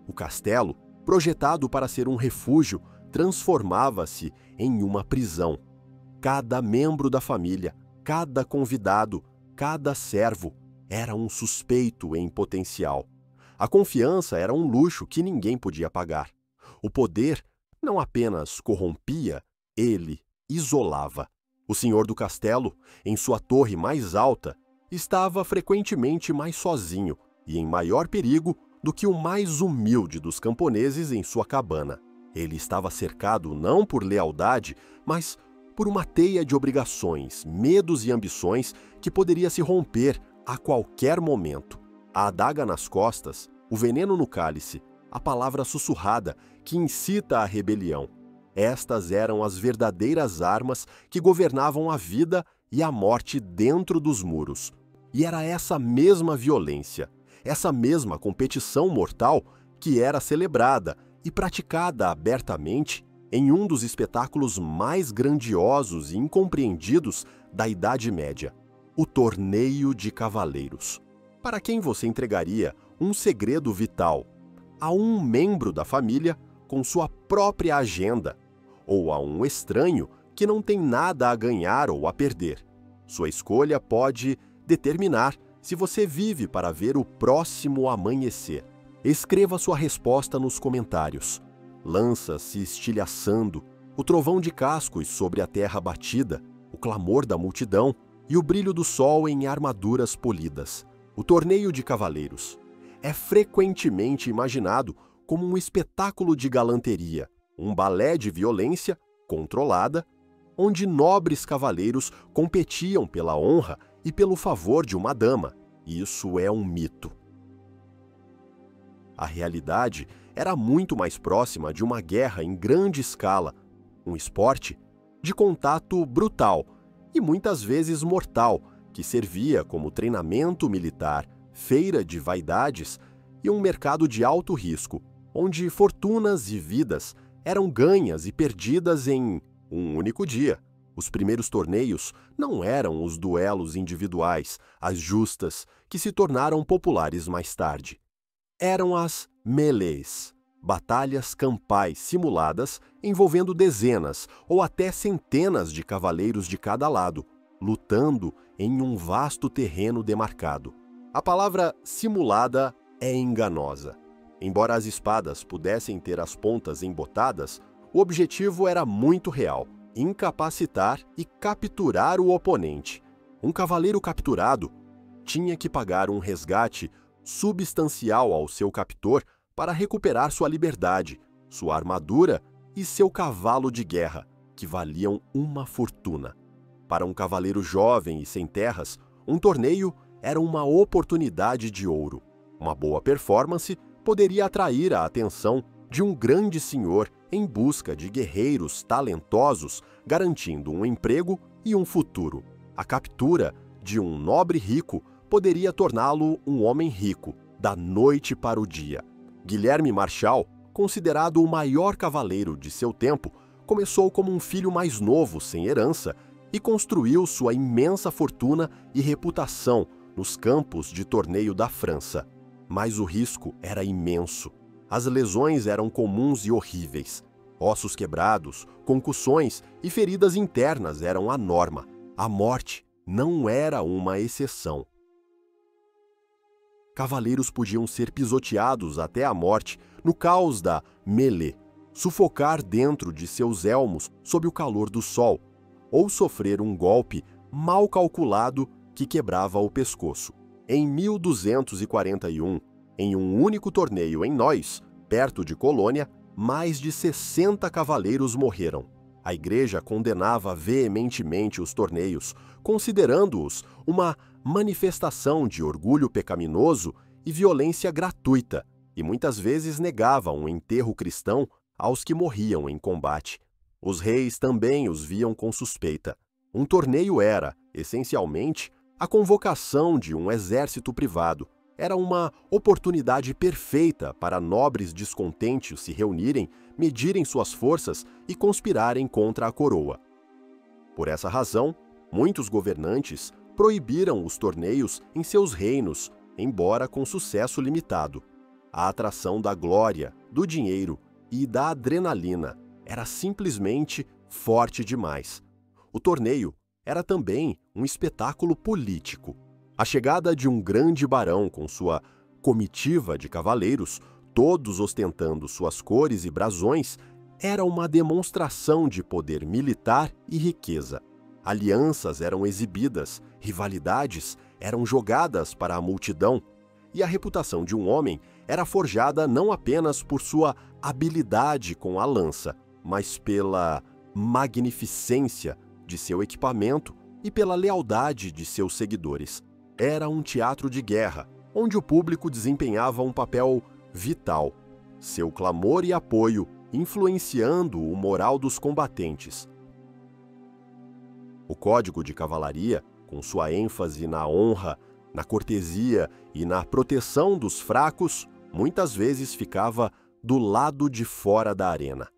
O castelo, projetado para ser um refúgio, transformava-se em uma prisão. Cada membro da família, cada convidado, cada servo era um suspeito em potencial. A confiança era um luxo que ninguém podia pagar. O poder não apenas corrompia, ele isolava. O senhor do castelo, em sua torre mais alta, estava frequentemente mais sozinho e em maior perigo do que o mais humilde dos camponeses em sua cabana. Ele estava cercado não por lealdade, mas por uma teia de obrigações, medos e ambições que poderia se romper a qualquer momento. A adaga nas costas, o veneno no cálice, a palavra sussurrada que incita à rebelião. Estas eram as verdadeiras armas que governavam a vida e a morte dentro dos muros. E era essa mesma violência, essa mesma competição mortal que era celebrada e praticada abertamente em um dos espetáculos mais grandiosos e incompreendidos da Idade Média, o Torneio de Cavaleiros. Para quem você entregaria um segredo vital? A um membro da família com sua própria agenda, ou a um estranho que não tem nada a ganhar ou a perder? Sua escolha pode determinar se você vive para ver o próximo amanhecer. Escreva sua resposta nos comentários. Lanças se estilhaçando, o trovão de cascos sobre a terra batida, o clamor da multidão e o brilho do sol em armaduras polidas. O Torneio de Cavaleiros é frequentemente imaginado como um espetáculo de galanteria, um balé de violência controlada, onde nobres cavaleiros competiam pela honra e pelo favor de uma dama. Isso é um mito. A realidade era muito mais próxima de uma guerra em grande escala, um esporte de contato brutal e muitas vezes mortal, que servia como treinamento militar, feira de vaidades e um mercado de alto risco, onde fortunas e vidas eram ganhas e perdidas em um único dia. Os primeiros torneios não eram os duelos individuais, as justas, que se tornaram populares mais tarde. Eram as mêlees, batalhas campais simuladas envolvendo dezenas ou até centenas de cavaleiros de cada lado, lutando em um vasto terreno demarcado. A palavra simulada é enganosa. Embora as espadas pudessem ter as pontas embotadas, o objetivo era muito real: incapacitar e capturar o oponente. Um cavaleiro capturado tinha que pagar um resgate substancial ao seu captor para recuperar sua liberdade, sua armadura e seu cavalo de guerra, que valiam uma fortuna. Para um cavaleiro jovem e sem terras, um torneio era uma oportunidade de ouro. Uma boa performance poderia atrair a atenção de um grande senhor em busca de guerreiros talentosos, garantindo um emprego e um futuro. A captura de um nobre rico poderia torná-lo um homem rico, da noite para o dia. Guilherme Marchal, considerado o maior cavaleiro de seu tempo, começou como um filho mais novo, sem herança, e construiu sua imensa fortuna e reputação nos campos de torneio da França. Mas o risco era imenso. As lesões eram comuns e horríveis. Ossos quebrados, concussões e feridas internas eram a norma. A morte não era uma exceção. Cavaleiros podiam ser pisoteados até a morte no caos da mêlée. sufocar dentro de seus elmos sob o calor do sol, ou sofrer um golpe mal calculado que quebrava o pescoço. Em 1241, em um único torneio em Neuss, perto de Colônia, mais de 60 cavaleiros morreram. A Igreja condenava veementemente os torneios, considerando-os uma manifestação de orgulho pecaminoso e violência gratuita, e muitas vezes negava um enterro cristão aos que morriam em combate. Os reis também os viam com suspeita. Um torneio era, essencialmente, a convocação de um exército privado. Era uma oportunidade perfeita para nobres descontentes se reunirem, medirem suas forças e conspirarem contra a coroa. Por essa razão, muitos governantes proibiram os torneios em seus reinos, embora com sucesso limitado. A atração da glória, do dinheiro e da adrenalina era simplesmente forte demais. O torneio era também um espetáculo político. A chegada de um grande barão com sua comitiva de cavaleiros, todos ostentando suas cores e brasões, era uma demonstração de poder militar e riqueza. Alianças eram exibidas, rivalidades eram jogadas para a multidão, e a reputação de um homem era forjada não apenas por sua habilidade com a lança, mas pela magnificência de seu equipamento e pela lealdade de seus seguidores. Era um teatro de guerra, onde o público desempenhava um papel vital, seu clamor e apoio influenciando o moral dos combatentes. O código de cavalaria, com sua ênfase na honra, na cortesia e na proteção dos fracos, muitas vezes ficava do lado de fora da arena.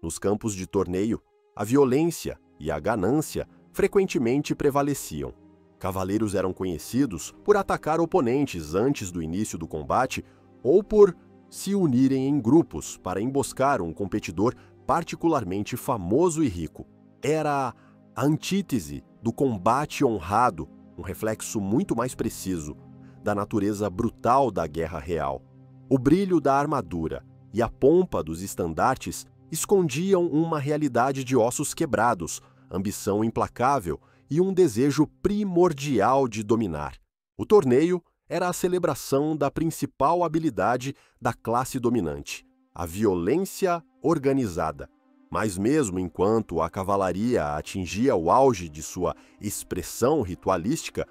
Nos campos de torneio, a violência e a ganância frequentemente prevaleciam. Cavaleiros eram conhecidos por atacar oponentes antes do início do combate ou por se unirem em grupos para emboscar um competidor particularmente famoso e rico. Era a antítese do combate honrado, um reflexo muito mais preciso da natureza brutal da guerra real. O brilho da armadura e a pompa dos estandartes escondiam uma realidade de ossos quebrados, ambição implacável e um desejo primordial de dominar. O torneio era a celebração da principal habilidade da classe dominante, a violência organizada. Mas mesmo enquanto a cavalaria atingia o auge de sua expressão ritualística,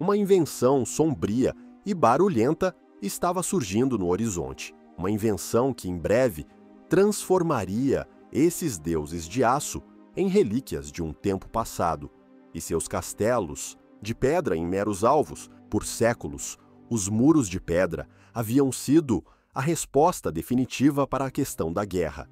uma invenção sombria e barulhenta estava surgindo no horizonte. Uma invenção que em breve transformaria esses deuses de aço em relíquias de um tempo passado, e seus castelos, de pedra em meros alvos, por séculos, os muros de pedra haviam sido a resposta definitiva para a questão da guerra.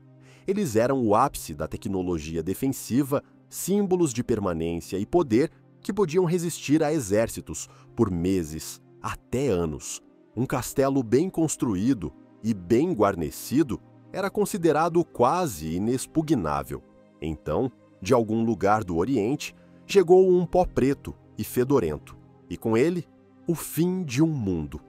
Eles eram o ápice da tecnologia defensiva, símbolos de permanência e poder que podiam resistir a exércitos por meses, até anos. Um castelo bem construído e bem guarnecido era considerado quase inexpugnável. Então, de algum lugar do Oriente, chegou um pó preto e fedorento, e com ele, o fim de um mundo.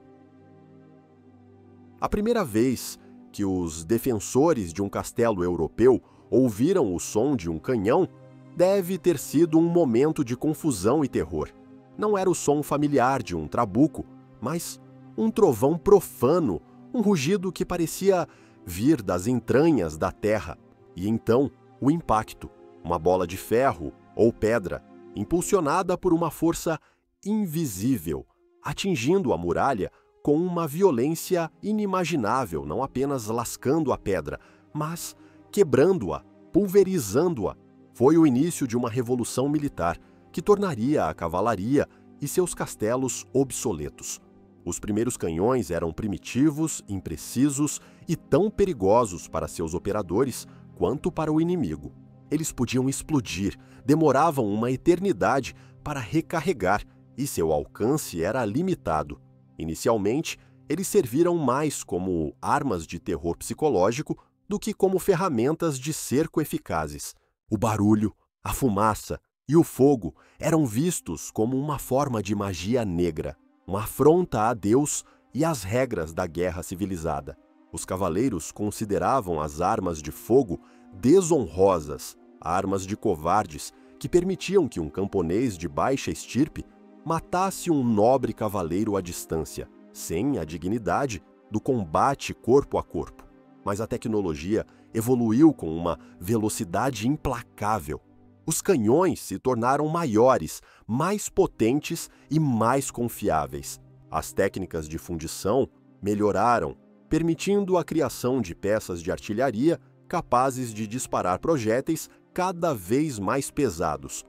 A primeira vez que os defensores de um castelo europeu ouviram o som de um canhão deve ter sido um momento de confusão e terror. Não era o som familiar de um trabuco, mas um trovão profano, um rugido que parecia vir das entranhas da terra. E então, o impacto, uma bola de ferro ou pedra, impulsionada por uma força invisível, atingindo a muralha com uma violência inimaginável, não apenas lascando a pedra, mas quebrando-a, pulverizando-a. Foi o início de uma revolução militar que tornaria a cavalaria e seus castelos obsoletos. Os primeiros canhões eram primitivos, imprecisos e tão perigosos para seus operadores quanto para o inimigo. Eles podiam explodir, demoravam uma eternidade para recarregar e seu alcance era limitado. Inicialmente, eles serviram mais como armas de terror psicológico do que como ferramentas de cerco eficazes. O barulho, a fumaça e o fogo eram vistos como uma forma de magia negra, uma afronta a Deus e às regras da guerra civilizada. Os cavaleiros consideravam as armas de fogo desonrosas, armas de covardes que permitiam que um camponês de baixa estirpe matasse um nobre cavaleiro à distância, sem a dignidade do combate corpo a corpo. Mas a tecnologia evoluiu com uma velocidade implacável. Os canhões se tornaram maiores, mais potentes e mais confiáveis. As técnicas de fundição melhoraram, permitindo a criação de peças de artilharia capazes de disparar projéteis cada vez mais pesados.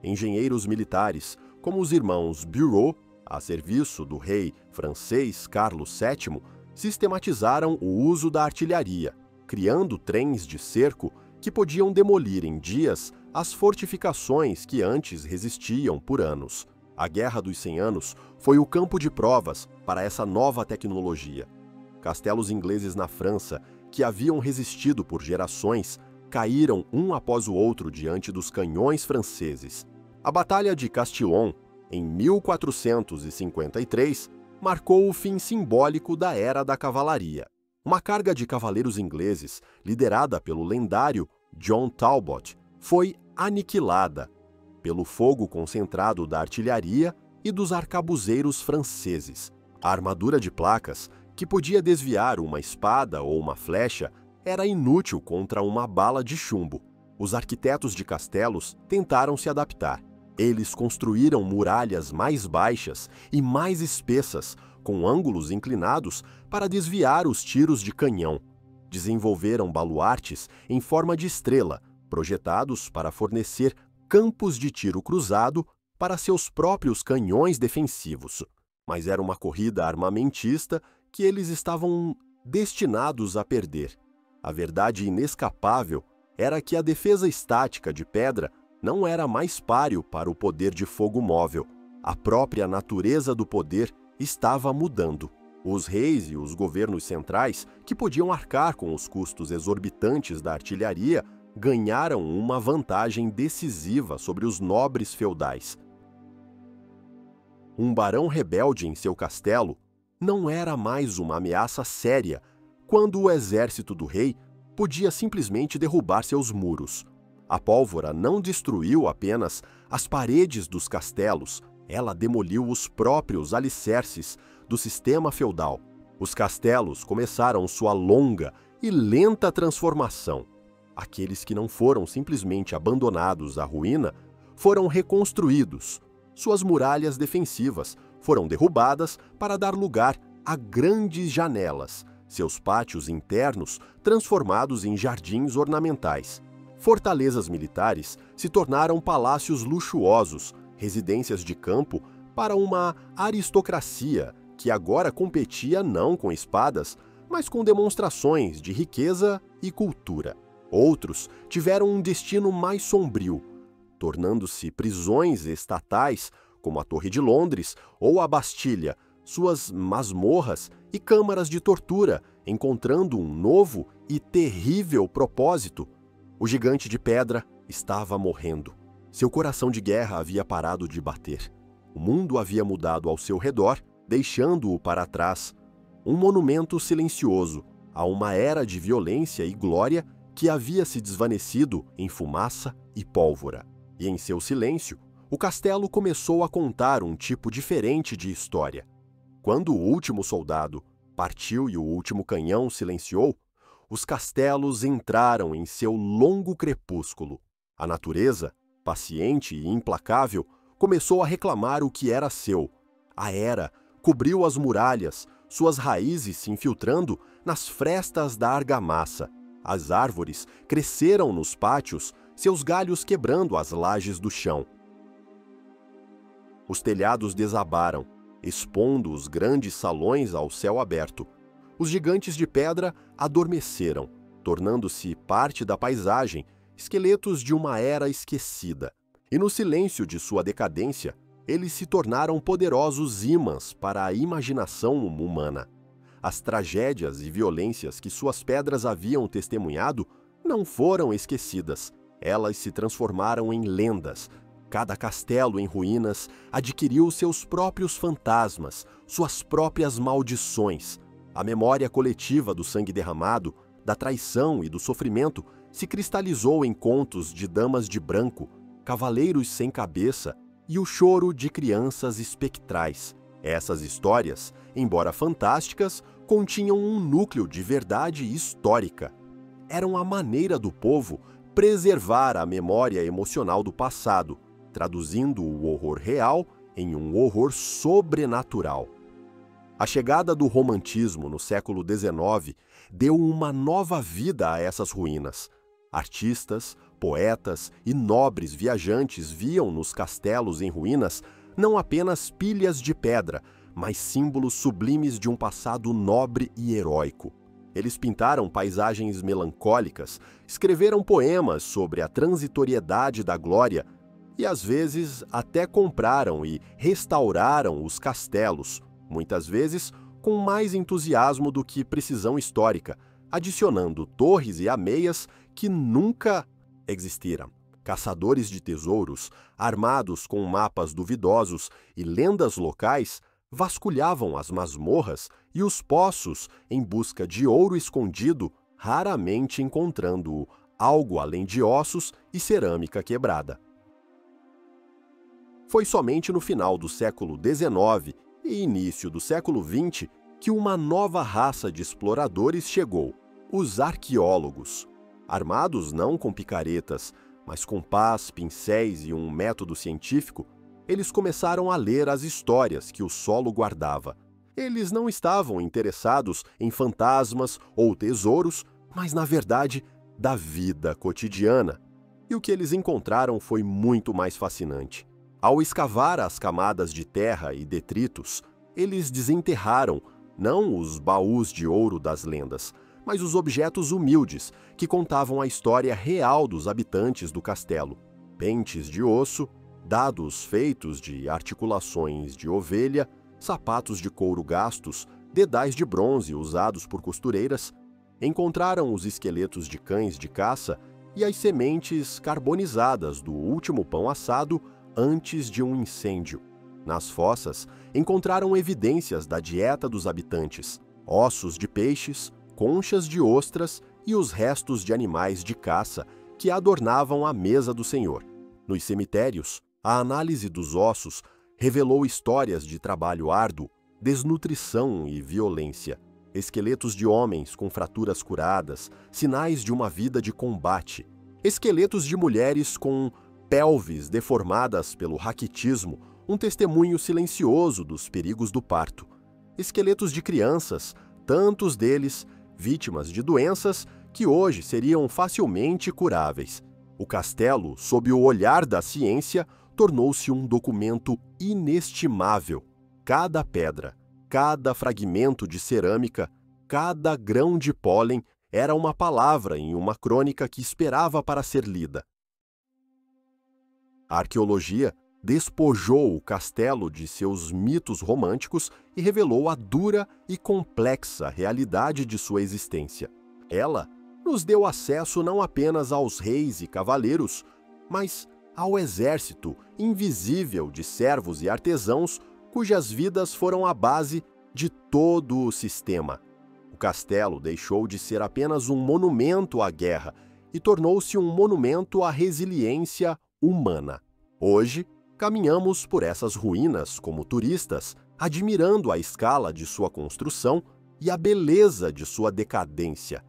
Engenheiros militares, como os irmãos Bureau, a serviço do rei francês Carlos VII, sistematizaram o uso da artilharia, criando trens de cerco que podiam demolir em dias as fortificações que antes resistiam por anos. A Guerra dos 100 Anos foi o campo de provas para essa nova tecnologia. Castelos ingleses na França, que haviam resistido por gerações, caíram um após o outro diante dos canhões franceses. A Batalha de Castillon, em 1453, marcou o fim simbólico da Era da Cavalaria. Uma carga de cavaleiros ingleses, liderada pelo lendário John Talbot, foi aniquilada pelo fogo concentrado da artilharia e dos arcabuzeiros franceses. A armadura de placas, que podia desviar uma espada ou uma flecha, era inútil contra uma bala de chumbo. Os arquitetos de castelos tentaram se adaptar. Eles construíram muralhas mais baixas e mais espessas, com ângulos inclinados para desviar os tiros de canhão. Desenvolveram baluartes em forma de estrela, projetados para fornecer campos de tiro cruzado para seus próprios canhões defensivos. Mas era uma corrida armamentista que eles estavam destinados a perder. A verdade inescapável era que a defesa estática de pedra não era mais páreo para o poder de fogo móvel. A própria natureza do poder estava mudando. Os reis e os governos centrais, que podiam arcar com os custos exorbitantes da artilharia, ganharam uma vantagem decisiva sobre os nobres feudais. Um barão rebelde em seu castelo não era mais uma ameaça séria quando o exército do rei podia simplesmente derrubar seus muros. A pólvora não destruiu apenas as paredes dos castelos, ela demoliu os próprios alicerces do sistema feudal. Os castelos começaram sua longa e lenta transformação. Aqueles que não foram simplesmente abandonados à ruína foram reconstruídos. Suas muralhas defensivas foram derrubadas para dar lugar a grandes janelas, seus pátios internos transformados em jardins ornamentais. Fortalezas militares se tornaram palácios luxuosos, residências de campo para uma aristocracia que agora competia não com espadas, mas com demonstrações de riqueza e cultura. Outros tiveram um destino mais sombrio, tornando-se prisões estatais, como a Torre de Londres ou a Bastilha, suas masmorras e câmaras de tortura, encontrando um novo e terrível propósito. O gigante de pedra estava morrendo. Seu coração de guerra havia parado de bater. O mundo havia mudado ao seu redor, deixando-o para trás. Um monumento silencioso a uma era de violência e glória que havia se desvanecido em fumaça e pólvora. E em seu silêncio, o castelo começou a contar um tipo diferente de história. Quando o último soldado partiu e o último canhão silenciou, os castelos entraram em seu longo crepúsculo. A natureza, paciente e implacável, começou a reclamar o que era seu. A era cobriu as muralhas, suas raízes se infiltrando nas frestas da argamassa. As árvores cresceram nos pátios, seus galhos quebrando as lajes do chão. Os telhados desabaram, expondo os grandes salões ao céu aberto. Os gigantes de pedra adormeceram, tornando-se parte da paisagem, esqueletos de uma era esquecida. E no silêncio de sua decadência, eles se tornaram poderosos ímãs para a imaginação humana. As tragédias e violências que suas pedras haviam testemunhado não foram esquecidas. Elas se transformaram em lendas, Cada castelo em ruínas adquiriu seus próprios fantasmas, suas próprias maldições. A memória coletiva do sangue derramado, da traição e do sofrimento se cristalizou em contos de damas de branco, cavaleiros sem cabeça e o choro de crianças espectrais. Essas histórias, embora fantásticas, continham um núcleo de verdade histórica. Eram a maneira do povo preservar a memória emocional do passado, traduzindo o horror real em um horror sobrenatural. A chegada do romantismo no século XIX deu uma nova vida a essas ruínas. Artistas, poetas e nobres viajantes viam nos castelos em ruínas não apenas pilhas de pedra, mas símbolos sublimes de um passado nobre e heróico. Eles pintaram paisagens melancólicas, escreveram poemas sobre a transitoriedade da glória e, às vezes, até compraram e restauraram os castelos, muitas vezes com mais entusiasmo do que precisão histórica, adicionando torres e ameias que nunca existiram. Caçadores de tesouros, armados com mapas duvidosos e lendas locais, vasculhavam as masmorras e os poços em busca de ouro escondido, raramente encontrando algo além de ossos e cerâmica quebrada. Foi somente no final do século XIX e início do século XX que uma nova raça de exploradores chegou, os arqueólogos. Armados não com picaretas, mas com pás, pincéis e um método científico, eles começaram a ler as histórias que o solo guardava. Eles não estavam interessados em fantasmas ou tesouros, mas, na verdade, da vida cotidiana. E o que eles encontraram foi muito mais fascinante. Ao escavar as camadas de terra e detritos, eles desenterraram não os baús de ouro das lendas, mas os objetos humildes que contavam a história real dos habitantes do castelo. Pentes de osso, dados feitos de articulações de ovelha, sapatos de couro gastos, dedais de bronze usados por costureiras, encontraram os esqueletos de cães de caça e as sementes carbonizadas do último pão assado antes de um incêndio. Nas fossas, encontraram evidências da dieta dos habitantes, ossos de peixes, conchas de ostras e os restos de animais de caça que adornavam a mesa do senhor. Nos cemitérios, a análise dos ossos revelou histórias de trabalho árduo, desnutrição e violência, esqueletos de homens com fraturas curadas, sinais de uma vida de combate, esqueletos de mulheres com pelves deformadas pelo raquitismo, um testemunho silencioso dos perigos do parto, esqueletos de crianças, tantos deles vítimas de doenças que hoje seriam facilmente curáveis. O castelo, sob o olhar da ciência, tornou-se um documento inestimável. Cada pedra, cada fragmento de cerâmica, cada grão de pólen era uma palavra em uma crônica que esperava para ser lida. A arqueologia despojou o castelo de seus mitos românticos e revelou a dura e complexa realidade de sua existência. Ela nos deu acesso não apenas aos reis e cavaleiros, mas ao exército invisível de servos e artesãos cujas vidas foram a base de todo o sistema. O castelo deixou de ser apenas um monumento à guerra e tornou-se um monumento à resiliência humana. Hoje, caminhamos por essas ruínas como turistas, admirando a escala de sua construção e a beleza de sua decadência.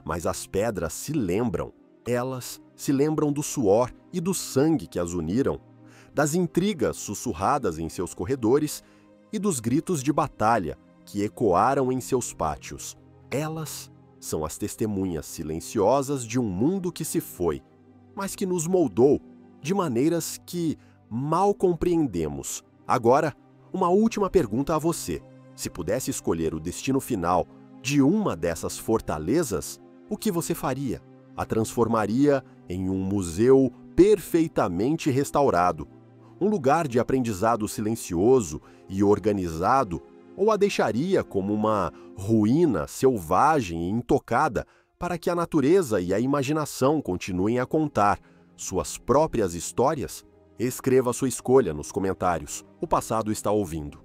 Mas as pedras se lembram. Elas se lembram do suor e do sangue que as uniram, das intrigas sussurradas em seus corredores e dos gritos de batalha que ecoaram em seus pátios. Elas são as testemunhas silenciosas de um mundo que se foi, mas que nos moldou de maneiras que mal compreendemos. Agora, uma última pergunta a você. Se pudesse escolher o destino final de uma dessas fortalezas, o que você faria? A transformaria em um museu perfeitamente restaurado, um lugar de aprendizado silencioso e organizado, ou a deixaria como uma ruína selvagem e intocada para que a natureza e a imaginação continuem a contar suas próprias histórias? Escreva sua escolha nos comentários. O passado está ouvindo.